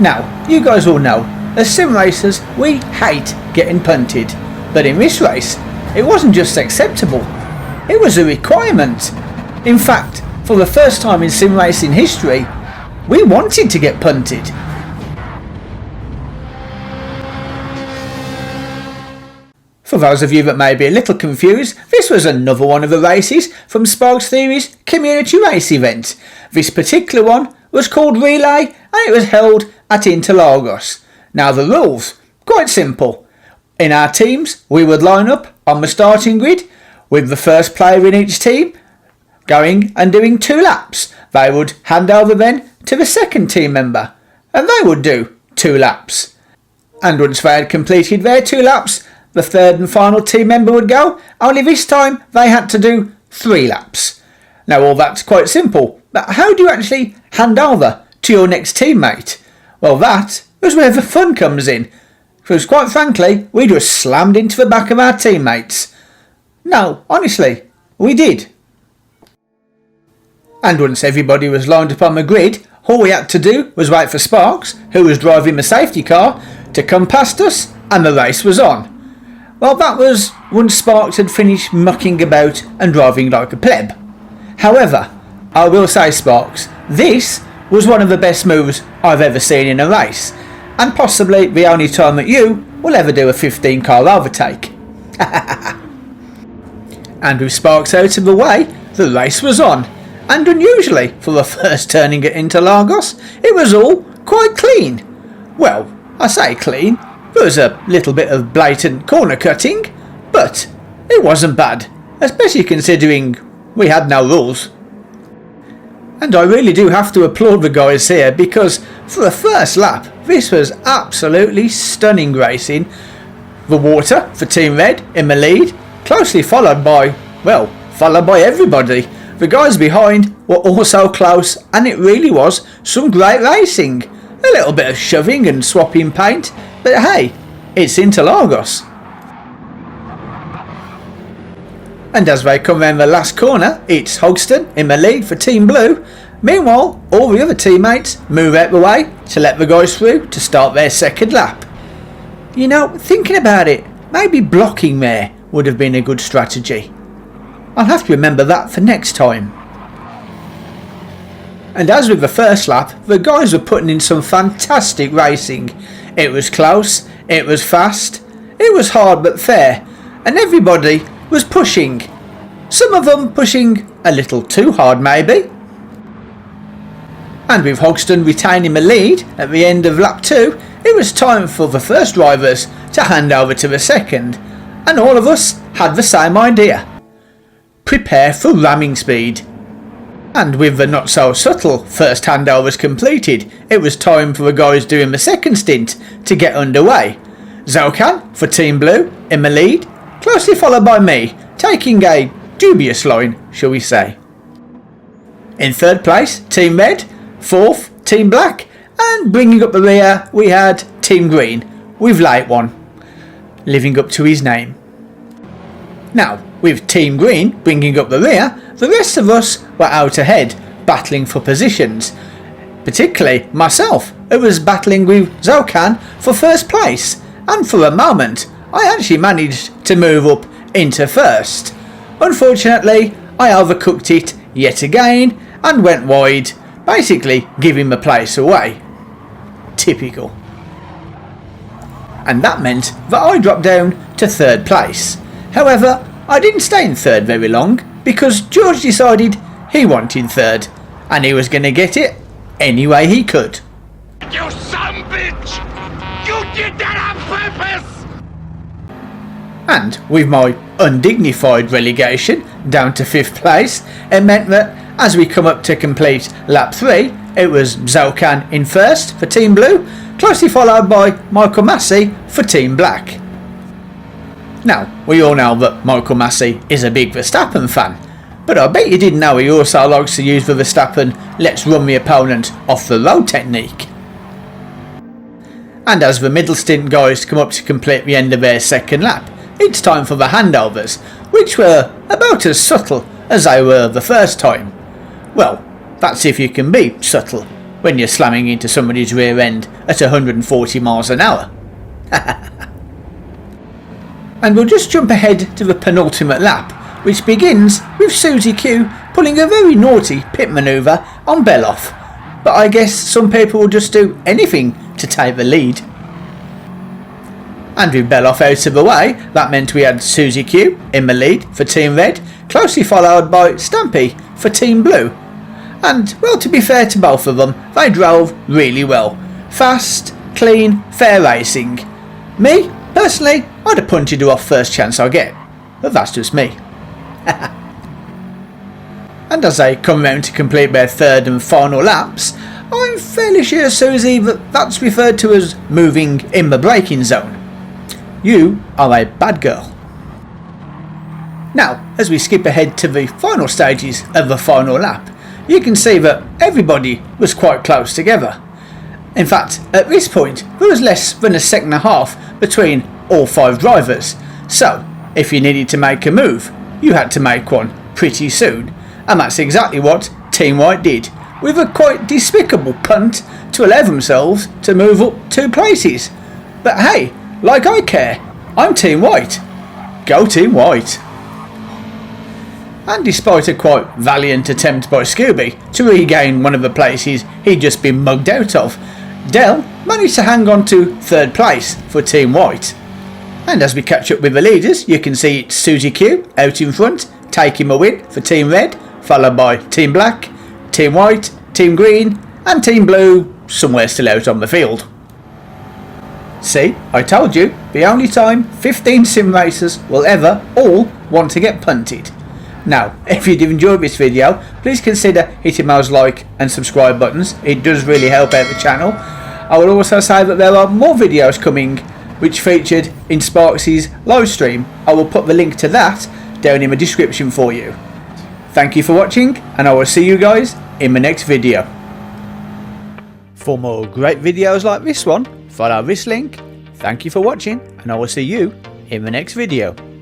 Now, you guys all know, as sim racers, we hate getting punted. But in this race, it wasn't just acceptable, it was a requirement. In fact, for the first time in sim racing history, we wanted to get punted. For those of you that may be a little confused, this was another one of the races from Sparks Theory's community race event. This particular one was called Relay and it was held at Interlagos. Now the rules, quite simple. In our teams we would line up on the starting grid with the first player in each team going and doing 2 laps. They would hand over then to the second team member and they would do 2 laps. And once they had completed their 2 laps, the third and final team member would go, only this time they had to do 3 laps. Now all that's quite simple, but how do you actually hand over to your next teammate? Well, that was where the fun comes in, because quite frankly, we just slammed into the back of our teammates. No, honestly, we did. And once everybody was lined up on the grid, all we had to do was wait for Sparks, who was driving the safety car, to come past us, and the race was on. Well, that was once Sparks had finished mucking about and driving like a pleb. However, I will say, Sparks, this was one of the best moves I've ever seen in a race, and possibly the only time that you will ever do a 15-car overtake. And with Sparks out of the way, the race was on, and unusually for the first turning at Interlagos, it was all quite clean. Well, I say clean. There was a little bit of blatant corner cutting, but it wasn't bad, especially considering we had no rules. And I really do have to applaud the guys here, because for the first lap this was absolutely stunning racing. The Water for Team Red in the lead, closely followed by everybody. The guys behind were also close and it really was some great racing. A little bit of shoving and swapping paint, but hey, it's Interlagos. And as they come round the last corner, it's Hogston in the lead for Team Blue. Meanwhile, all the other teammates move out the way to let the guys through to start their second lap. You know, thinking about it, maybe blocking there would have been a good strategy. I'll have to remember that for next time. And as with the first lap, the guys were putting in some fantastic racing. It was close, it was fast, it was hard but fair, and everybody was pushing. Some of them pushing a little too hard maybe. And with Hogston retaining the lead at the end of lap 2, it was time for the first drivers to hand over to the second, and all of us had the same idea. Prepare for ramming speed. And with the not so subtle first handovers completed, it was time for the guys doing the second stint to get underway. Zolkan for Team Blue in the lead, closely followed by me, taking a dubious line, shall we say. In third place, Team Red, fourth, Team Black, and bringing up the rear we had Team Green, with Late One, living up to his name. Now, with Team Green bringing up the rear, the rest of us were out ahead, battling for positions. Particularly myself, who was battling with Zolkan for first place, and for a moment I actually managed to move up into first. Unfortunately, I overcooked it yet again and went wide, basically giving the place away. Typical. And that meant that I dropped down to third place. However, I didn't stay in third very long, because George decided he wanted third, and he was going to get it any way he could. You son of a bitch! You did that on purpose! And with my undignified relegation down to 5th place, it meant that as we come up to complete lap 3, it was Zolkan in first for Team Blue, closely followed by Michael Massey for Team Black. Now, we all know that Michael Massey is a big Verstappen fan, but I bet you didn't know he also likes to use the Verstappen let's run the opponent off the road technique. And as the middle stint guys come up to complete the end of their second lap, it's time for the handovers, which were about as subtle as they were the first time. Well, that's if you can be subtle. when you're slamming into somebody's rear end at 140 miles an hour. And we'll just jump ahead to the penultimate lap, which begins with Susie Q pulling a very naughty pit manoeuvre on Beloff, but I guess some people will just do anything to take the lead. And with Beloff out of the way, that meant we had Susie Q in the lead for Team Red, closely followed by Stampy for Team Blue. And, well, to be fair to both of them, they drove really well. Fast, clean, fair racing. Me, personally, I'd have punted her off first chance I get, but that's just me. And as they come round to complete their third and final laps, I'm fairly sure, Susie, that that's referred to as moving in the braking zone. You are a bad girl. Now, as we skip ahead to the final stages of the final lap, you can see that everybody was quite close together. In fact, at this point, there was less than a second and a half between all 5 drivers, so if you needed to make a move, you had to make one pretty soon, and that's exactly what Team White did, with a quite despicable punt to allow themselves to move up 2 places. But hey, like I care, I'm Team White. Go Team White. And despite a quite valiant attempt by Scooby to regain one of the places he'd just been mugged out of, Dell managed to hang on to 3rd place for Team White. And as we catch up with the leaders, you can see it's Susie Q out in front, taking a win for Team Red, followed by Team Black, Team White, Team Green, and Team Blue somewhere still out on the field. See, I told you, the only time 15 sim racers will ever all want to get punted. Now, if you did enjoy this video, please consider hitting those like and subscribe buttons. It does really help out the channel. I will also say that there are more videos coming which featured in Sparks' live stream. I will put the link to that down in the description for you. Thank you for watching, and I will see you guys in the next video. For more great videos like this one, follow this link. Thank you for watching, and I will see you in the next video.